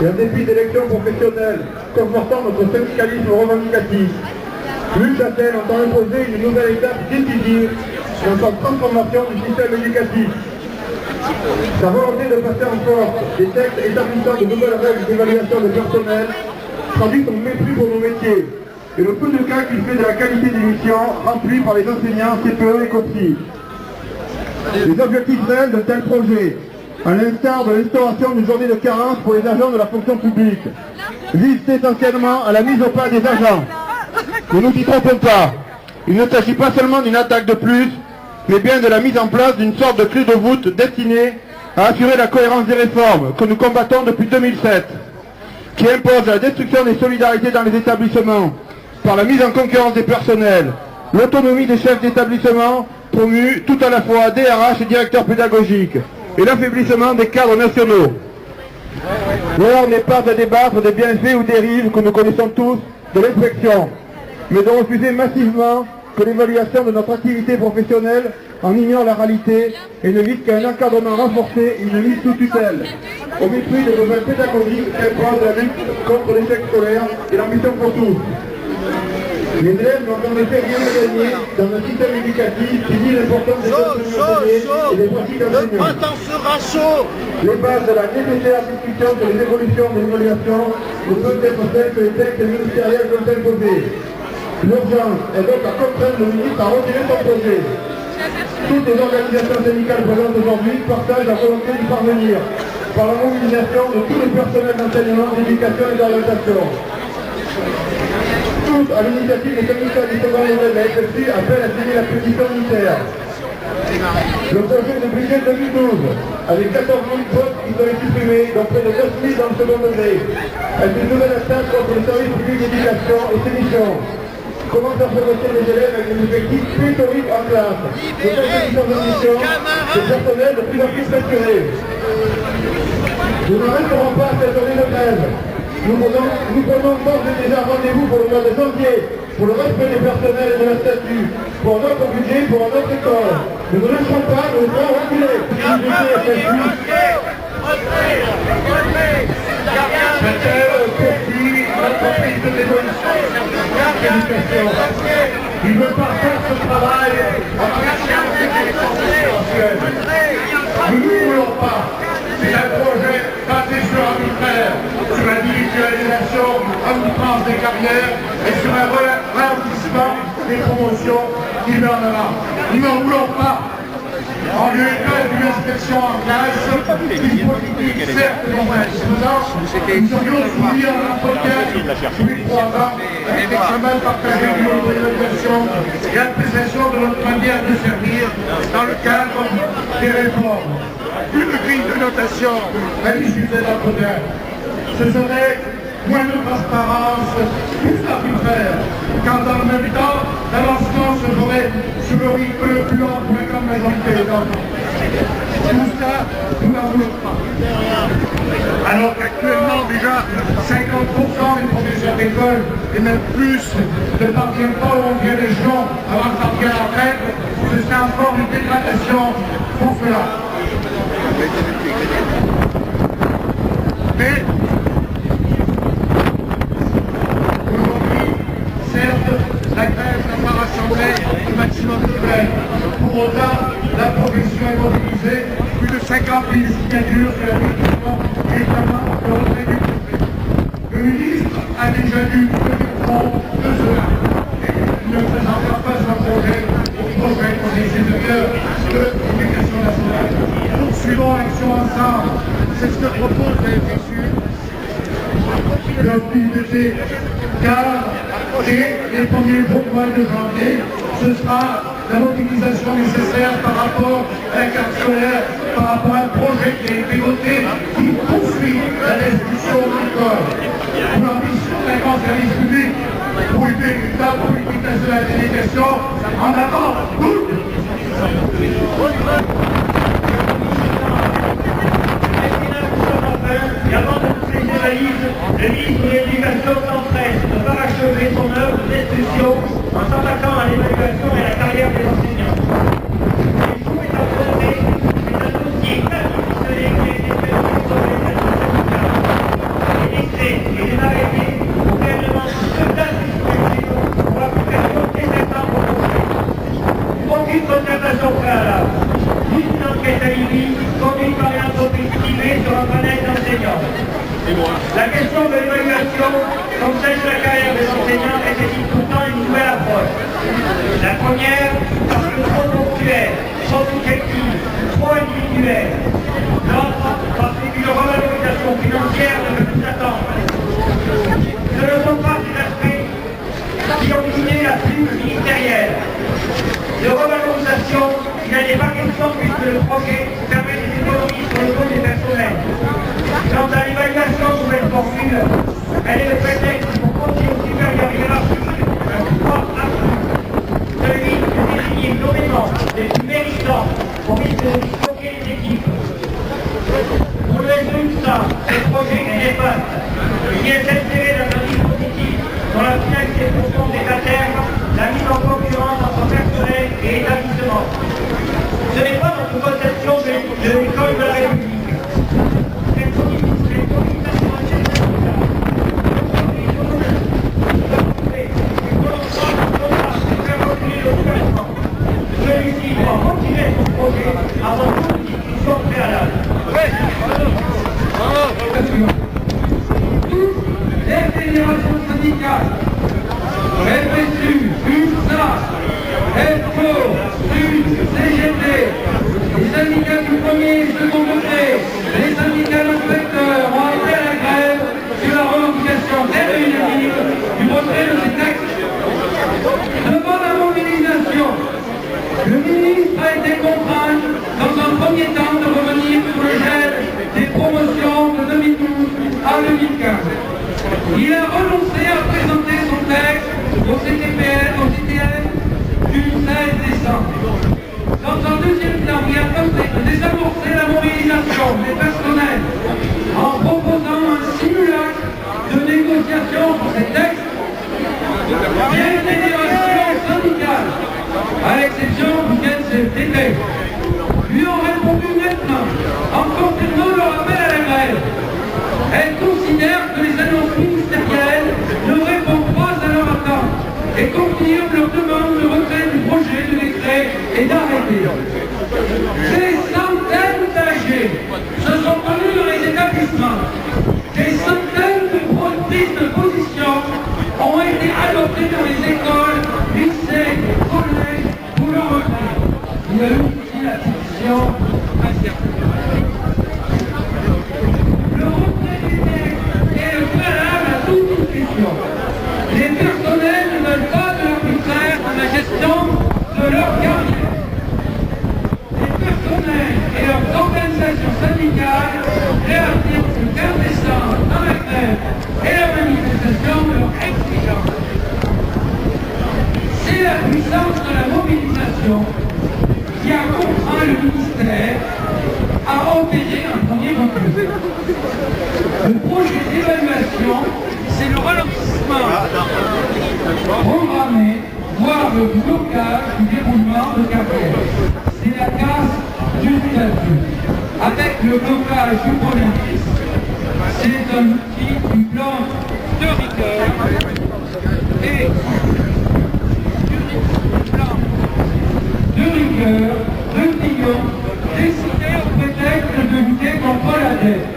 et un défi d'élection professionnelle confortant notre syndicalisme revendicatif. Luc Châtel entend imposer une nouvelle étape décisive dans sa transformation du système éducatif. Sa volonté de passer en force des textes établissant de nouvelles règles d'évaluation de personnel traduit son mépris pour nos métiers et le peu de cas qu'il fait de la qualité des missions remplis par les enseignants, CPE et COPSI. Les objectifs réels de tels projets, à l'instar de l'instauration d'une journée de carence pour les agents de la fonction publique, visent essentiellement à la mise au pas des agents. Ne nous y trompons pas, il ne s'agit pas seulement d'une attaque de plus, mais bien de la mise en place d'une sorte de clé de voûte destinée à assurer la cohérence des réformes que nous combattons depuis 2007, qui impose la destruction des solidarités dans les établissements, par la mise en concurrence des personnels, l'autonomie des chefs d'établissement promus tout à la fois DRH et directeurs pédagogiques, et l'affaiblissement des cadres nationaux. L'heure n'est pas à débattre des bienfaits ou dérives que nous connaissons tous de l'inspection, mais de refuser massivement que l'évaluation de notre activité professionnelle en ignore la réalité et ne vise qu'à un encadrement renforcé et une mise sous tutelle, au mépris des besoins pédagogiques qu'imposent la lutte contre l'échec scolaire et l'ambition pour tous. Les élèves n'ont en effet rien à gagner dans un système éducatif qui nie l'importance des enseignements et des pratiques enseignantes. Les bases de la nécessaire discussion sur les évolutions de l'évaluation ne peuvent être celles que les textes ministériels veulent imposer. L'urgence est donc à contraindre le ministre à retirer son projet. Toutes les organisations syndicales présentes aujourd'hui partagent la volonté d'y parvenir par la mobilisation de tous les personnels d'enseignement, d'éducation et d'orientation. Tous, à l'initiative des syndicats du secondaire de la FFC, appellent à signer la pétition unitaire. Le projet de budget 2012, avec 14 000 postes qui seraient supprimés, dont près de 9 000 dans le second degré, est une nouvelle attaque contre le service public d'éducation et ses missions. Comment faire progresser les élèves avec des effectifs pléthoriques en classe, des compétitions de mission, des personnels de plus en plus saturés. Nous ne resterons pas à cette journée de grève. Nous prenons donc déjà rendez-vous pour le mois de janvier, pour le respect des personnels et de leur statut, pour notre budget, pour notre école. Nous ne lâcherons pas, nous ne serons reculer. L'entreprise de l'évolution d'éducation. Il ne veut pas faire ce travail en cachant ses essentielles. Nous ne voulons pas. C'est un projet basé sur arbitraire, sur l'individualisation à outrance des carrières et sur un ralentissement des promotions qui n'en a. Nous n'en voulons pas. En lieu et place d'une inspection en classe, une politique certes insuffisante, nous serions soumis à un entretien tous les 3 ans avec l'examen partagé de notre évaluation et l'appréciation de notre manière de servir dans le cadre des réformes. Une grille de notation à l'issue de l'entretien. Ce serait moins de transparence, plus arbitraire, quand dans le même temps, l'avancement se ferait sur le rythme le plus lent pour la grande majorité d'entre nous. Tout ça, nous n'en voulons pas. Alors qu'actuellement, déjà, 50% des professeurs d'école, et même plus, ne parviennent pas au 11e échelon avant de partir à la retraite, ce serait encore une dégradation pour cela. Mais la grève n'a pas rassemblé le maximum de grève. Pour autant, la profession est mobilisée. Plus de 50 000 signatures sur la pétition, notamment le retrait du projet. Le ministre a déjà dû tenir compte de cela. Il ne présentera pas son projet au projet des ingénieurs de l'éducation nationale. Poursuivons l'action ensemble. C'est ce que propose la FSU. L'optimité, car dès les premiers mois de janvier, ce sera la mobilisation nécessaire par rapport à la carte scolaire, par rapport à un projet qui a été voté, qui poursuit la destruction de l'école. Pour l'ambition d'un grand service public, pour une véritable politique nationale d'éducation, en avant toutes. Et avant de toutes les analyses, le ministre de l'Éducation s'empresse de parachever son œuvre de destruction en s'attaquant à l'évaluation et à la carrière des enseignants. Il faut affronter un dossier traditionnel qui a été fait sur les qualifie, conduite par une entreprise privée sur un panel d'enseignants. La question de l'évaluation, comme celle de la carrière des enseignants, était pourtant une nouvelle approche. La première, parce que trop ponctuelle, trop subjective, trop individuelle. L'autre, parce qu'une revalorisation financière ne peut plus attendre. Ce ne sont pas ces aspects qui ont guidé la plume ministérielle. De revalorisation, il n'en est pas question puisque le projet permet des économies sur le coût des personnels. Quant à l'évaluation sous cette formule, elle est le prétexte pour confier au supérieur hiérarchique un pouvoir absolu, celui de désigner nommément les plus méritants au risque de disloquer les équipes. Pour le résultat, ce projet est néfaste. Il est inséré dans un dispositif dont la finalité profonde est à terme la mise en concurrence entre personnel et établissement. Ce n'est pas notre conception de l'école de la République. Celui-ci doit continuer son projet avant toute discussion préalable. Les fédérations syndicales, FSU, UNSA, FO, SUD, CGT, les syndicats du premier et second degré, les syndicats d'inspecteurs ont appelé à la grève sur la revendication très unanime du retrait de ces textes. Devant la mobilisation, le ministre a été contraint, dans un premier temps, de revenir sur le gel des promotions de 2012 à 2015. Il a renoncé à présenter son texte au CTPN, au CTN du 16 décembre. Dans un deuxième temps, il a tenté de désamorcer la mobilisation des personnels en proposant un simulacre de négociation pour ces textes. Les fédérations syndicales, à l'exception du CFDT, lui ont répondu maintenant en confirmant leur appel à la grève. Elles considèrent que les annonces ministérielles ne répondent pas à leur attente et confirment leur demande de retrait du projet de décret et d'arrêté. Des centaines d'AG se sont tenus dans les établissements. Des centaines de prises de position ont été adoptées dans les écoles, lycées, collèges pour le retrait. Il y a eu aussi la pétition le retrait des textes est le préalable à toute discussion. Les personnels ne veulent pas de l'arbitraire dans la gestion de leur carrière. Les personnels et leurs organisations syndicales réaffirment le 15 décembre dans la grève et la manifestation de leur exigence. C'est la puissance de la mobilisation qui a contraint le ministère à opérer un premier recul. Le projet d'évaluation, c'est le ralentissement programmé, voire le blocage du déroulement de carrière. C'est la casse du statut. Avec le blocage du Premier ministre, c'est un outil du plan de rigueur et du plan de rigueur, de Dion, décidé au prétexte de lutter contre la dette.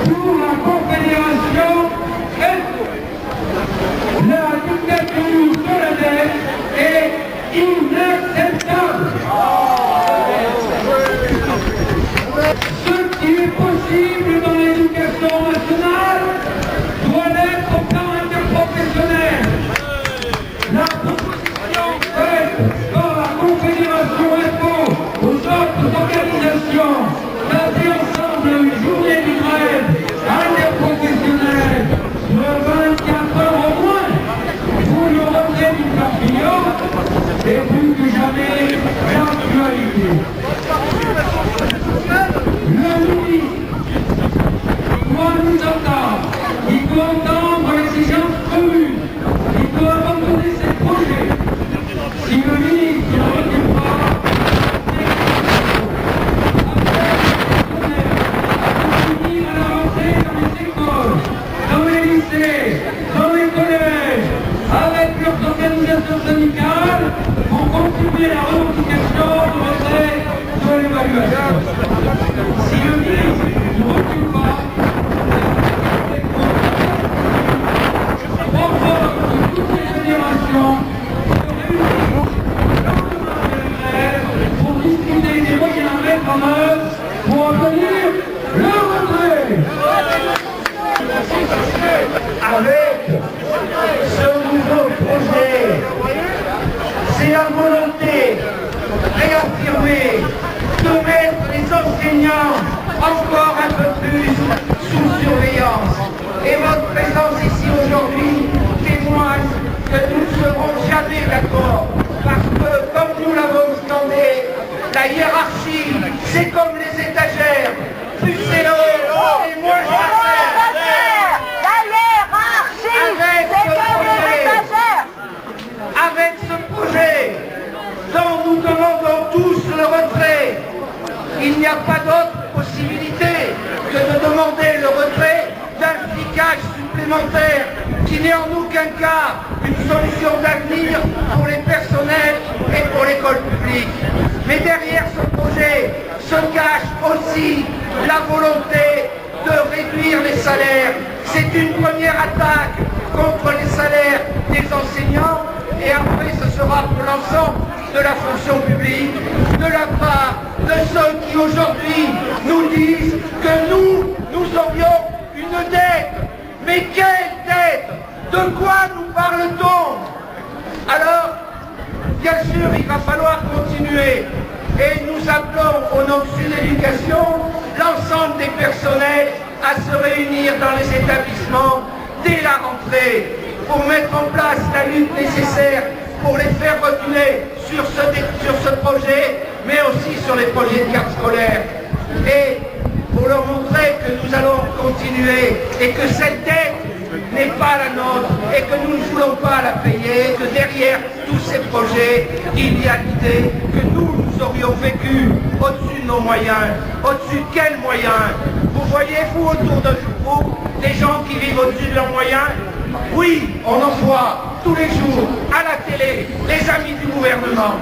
Pour la Confédération, la dictature de la dette est inacceptable. Ce qui est possible dans l'éducation nationale doit l'être au plan interprofessionnel. La proposition faite par la Confédération FO aux autres organisations d'appeler ensemble une journée de grève interprofessionnelle de 24 heures au moins pour le retrait du papillon est plus que jamais d'actualité. Le ministre continuer de mettre les enseignants encore un peu plus sous surveillance. Et votre présence ici aujourd'hui témoigne que nous ne serons jamais d'accord. Parce que, comme nous l'avons scandé, la hiérarchie, c'est comme les étagères. Plus c'est haut, et moins ça sert. La hiérarchie, c'est comme les étagères. Avec ce projet dont nous demandons tous le retrait, il n'y a pas d'autre possibilité que de demander le retrait d'un flicage supplémentaire qui n'est en aucun cas une solution d'avenir pour les personnels et pour l'école publique. Mais derrière ce projet se cache aussi la volonté de réduire les salaires. C'est une première attaque contre les salaires des enseignants et après ce sera pour l'ensemble de la fonction publique, de la part de ceux qui aujourd'hui nous disent que nous aurions une dette. Mais quelle dette? De quoi nous parle-t-on? Alors, bien sûr, il va falloir continuer. Et nous appelons au nom de Sud Éducation l'ensemble des personnels à se réunir dans les établissements dès la rentrée pour mettre en place la lutte nécessaire pour les faire reculer sur ce projet, mais aussi sur les projets de carte scolaire. Et pour leur montrer que nous allons continuer et que cette dette n'est pas la nôtre et que nous ne voulons pas la payer, que derrière tous ces projets, il y a l'idée que nous aurions vécu au-dessus de nos moyens. Au-dessus de quels moyens? Vous voyez, vous, autour de vous, des gens qui vivent au-dessus de leurs moyens? Oui, on en voit tous les jours à la télé, les amis du gouvernement.